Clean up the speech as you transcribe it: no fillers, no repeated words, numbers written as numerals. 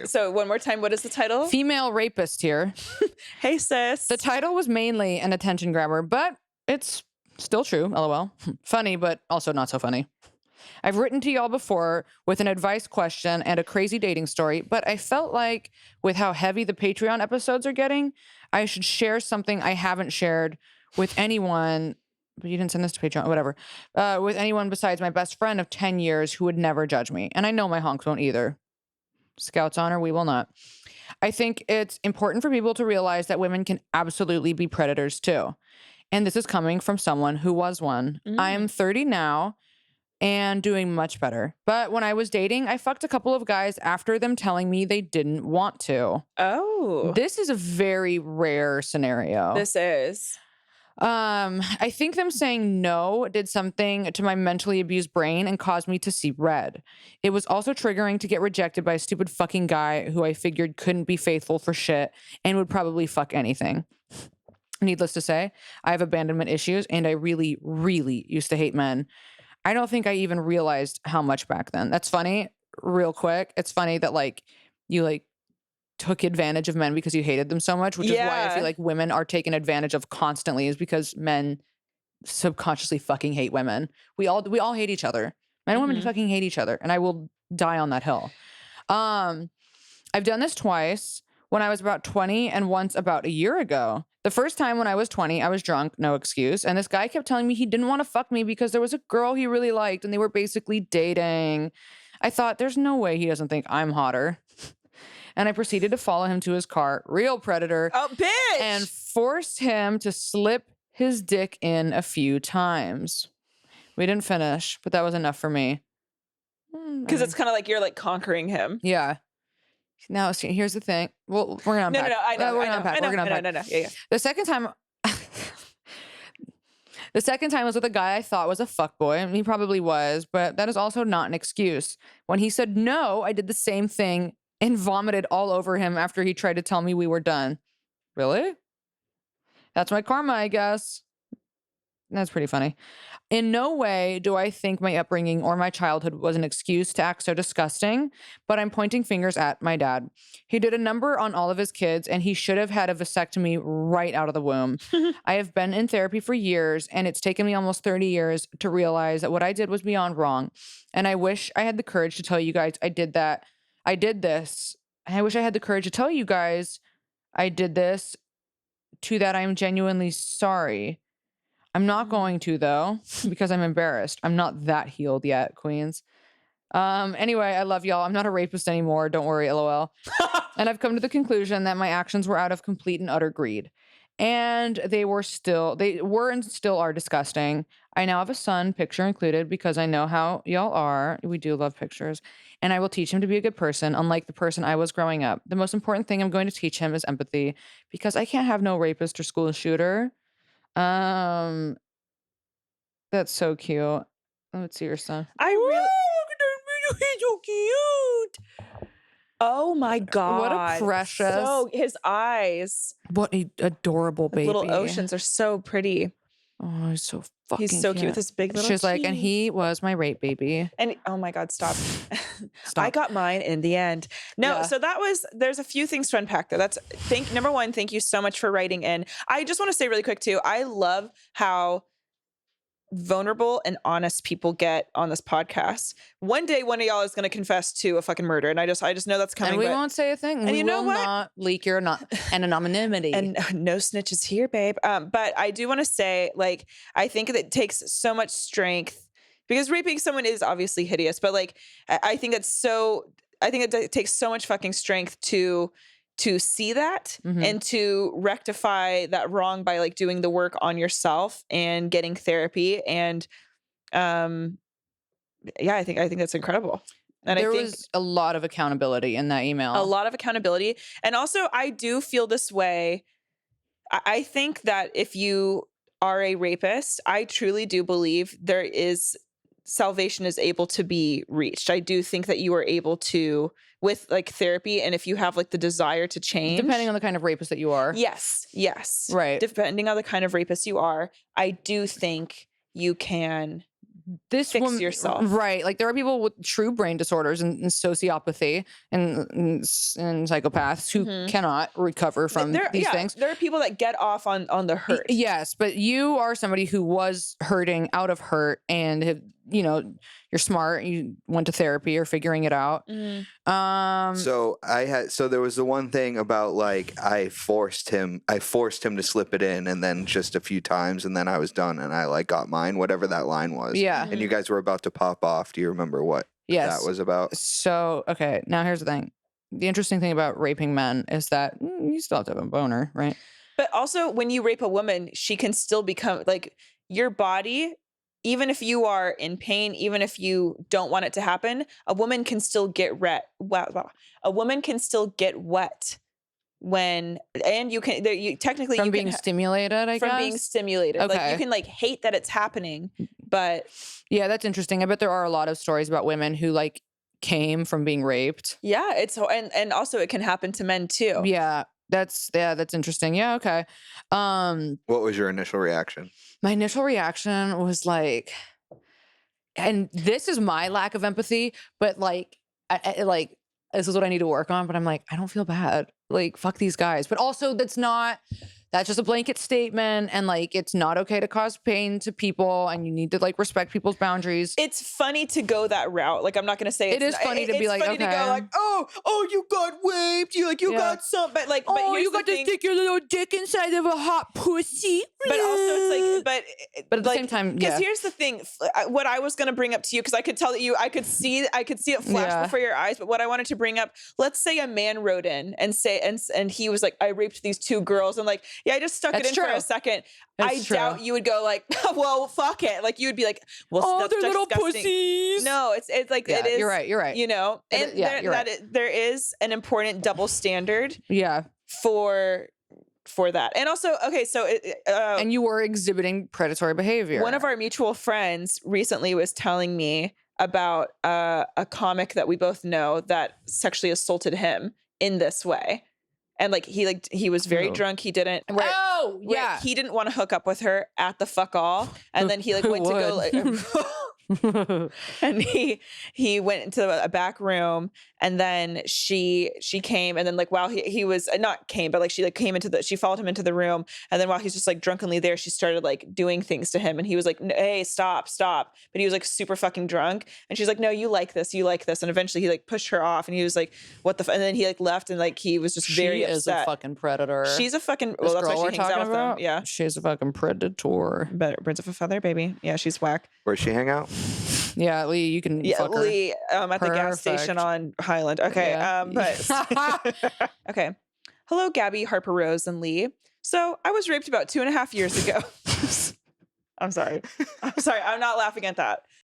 So one more time, what is the title? Female rapist here. Hey, sis. The title was mainly an attention grabber, but it's still true, lol. Funny, but also not so funny. I've written to y'all before with an advice question and a crazy dating story, but I felt like with how heavy the Patreon episodes are getting, I should share something I haven't shared with anyone. But you didn't send this to Patreon, whatever. With anyone besides my best friend of 10 years who would never judge me. And I know my honks won't either. Scouts honor, we will not. I think it's important for people to realize that women can absolutely be predators too. And this is coming from someone who was one. I am 30 now and doing much better. But when I was dating, I fucked a couple of guys after them telling me they didn't want to. Oh. This is a very rare scenario. This is. I think them saying no did something to my mentally abused brain and caused me to see red. It was also triggering to get rejected by a stupid fucking guy who I figured couldn't be faithful for shit and would probably fuck anything. Needless to say, I have abandonment issues and I really, really used to hate men. I don't think I even realized how much back then. That's funny. Real quick. It's funny that you took advantage of men because you hated them so much, which is why I feel like women are taken advantage of constantly, is because men subconsciously fucking hate women. We all hate each other. Men and women fucking hate each other, and I will die on that hill. I've done this twice, when I was about 20 and once about a year ago. The first time when I was 20, I was drunk, no excuse, and this guy kept telling me he didn't want to fuck me because there was a girl he really liked and they were basically dating. I thought, there's no way he doesn't think I'm hotter. And I proceeded to follow him to his car, real predator. Oh, bitch! And forced him to slip his dick in a few times. We didn't finish, but that was enough for me. Because it's kind of like you're like conquering him. Yeah. Now, see, here's the thing. Well, we're going to unpack. No, I know. We're going to unpack. No. Yeah. The second time... The second time was with a guy I thought was a fuckboy, and he probably was, but that is also not an excuse. When he said no, I did the same thing and vomited all over him after he tried to tell me we were done. Really? That's my karma, I guess. That's pretty funny. In no way do I think my upbringing or my childhood was an excuse to act so disgusting, but I'm pointing fingers at my dad. He did a number on all of his kids, and he should have had a vasectomy right out of the womb. I have been in therapy for years, and it's taken me almost 30 years to realize that what I did was beyond wrong. And I wish I had the courage to tell you guys I did that. I did this. And I wish I had the courage to tell you guys I did this, to that I'm genuinely sorry. I'm not going to, though, because I'm embarrassed. I'm not that healed yet, queens. Anyway, I love y'all. I'm not a rapist anymore. Don't worry, LOL. And I've come to the conclusion that my actions were out of complete and utter greed. And they were and still are disgusting. I now have a son, picture included, because I know how y'all are. We do love pictures. And I will teach him to be a good person, unlike the person I was growing up. The most important thing I'm going to teach him is empathy, because I can't have no rapist or school shooter. That's so cute. Let's see your son. He's so cute. Oh my God. What a precious. So his eyes. What an adorable baby. Little oceans are so pretty. Oh, he's so fucking He's so cute with his big little She's like, teeth. and he was my rape baby. And oh my God, stop. I got mine in the end. No, Yeah. so there's a few things to unpack there. Number one, thank you so much for writing in. I just want to say really quick too, I love how vulnerable and honest people get on this podcast. One day, one of y'all is going to confess to a fucking murder. And I just know that's coming. And we won't say a thing. And we you know will what? not leak your anonymity. And no snitches here, babe. But I do want to say, like, I think that it takes so much strength, because raping someone is obviously hideous, but like, I think it takes so much fucking strength to see that and to rectify that wrong by like doing the work on yourself and getting therapy. And I think that's incredible. And there was a lot of accountability in that email. A lot of accountability. And also I do feel this way. I think that if you are a rapist, I truly do believe salvation is able to be reached. I do think that you are able to, with like therapy, and if you have like the desire to change. Depending on the kind of rapist that you are. Yes. Right. Depending on the kind of rapist you are, I do think you can this fix woman, yourself. right? Like there are people with true brain disorders and sociopathy and psychopaths who Mhm. cannot recover from There these yeah, things. there are people that get off on the hurt. Yes, but you are somebody who was hurting out of hurt and have, you're smart. You went to therapy or figuring it out. Mhm. Um, So there was the one thing about like I forced him to slip it in, and then just a few times, and then I was done, and I like got mine, whatever that line was. yeah, And you guys were about to pop off. Do you remember what that yes. was about? So, okay, now here's the thing. The interesting thing about raping men is that you still have to have a boner, right? But also, when you rape a woman, she can still become like your body, even if you are in pain, even if you don't want it to happen, a woman can still get a woman can still get wet when, and you can, you technically From you being can stimulated, I from being guess. stimulated. Like you Okay. can like hate that it's happening, but Yeah, that's interesting. I bet there are a lot of stories about women who like came from being raped. yeah, and also it can happen to men too. That's interesting. Yeah, okay. What was your initial reaction? My initial reaction was like, and this is my lack of empathy, but like, like this is what I need to work on. But I'm like, I don't feel bad. Like, fuck these guys. But also, that's just a blanket statement, and like, it's not okay to cause pain to people, and you need to like respect people's boundaries. It's funny to go that route. Like I'm not gonna say It is not- funny to be it's like, funny to go okay. like, oh, you got raped. You like you Yeah. got some, but like, but Oh, here's you the got to thing. stick your little dick inside of a hot pussy. But also, it's like, But at the like, same time, because yeah. here's the thing. What I was gonna bring up to you, because I could tell that I could see it flash Yeah. before your eyes. But what I wanted to bring up, let's say a man wrote in and and he was like, I raped these two girls, and like, yeah, I just stuck That's it in for true. a second. That's I true. doubt you would go like, well, fuck it. Like you would be like, well, Oh, that's they're little disgusting. pussies. No, it's like Yeah, it is. you're right. You're right. You know, and Yeah, you're right. there is an important double standard Yeah. for that. And also, okay, so And you were exhibiting predatory behavior. one of our mutual friends recently was telling me about a comic that we both know that sexually assaulted him in this way. And like he was very Who? drunk. He didn't. Oh, where yeah. he didn't want to hook up with her at the fuck all, and then he like Who went to go would? like. And he went into a back room, and then she came, and then like while he was not came, but like she like came into she followed him into the room, and then while he's just like drunkenly there, she started like doing things to him, and he was like, hey, stop, but he was like super fucking drunk, and she's like, no, you like this, and eventually he like pushed her off, and he was like, what the and then he like left, and like he was just very She is a upset. fucking predator. She's a fucking This that's girl why we're she hangs out talking with them. about? Yeah, She's a fucking predator. better birds of a feather, baby. Yeah, she's whack. Where'd she hang out? Yeah, Lee, you can Yeah, fuck her. Lee, at the gas station Perfect. on Highland. Okay, Yeah. but okay. Hello, Gabby, Harper-Rose, and Lee. So I was raped about 2.5 years ago. I'm sorry. I'm not laughing at that.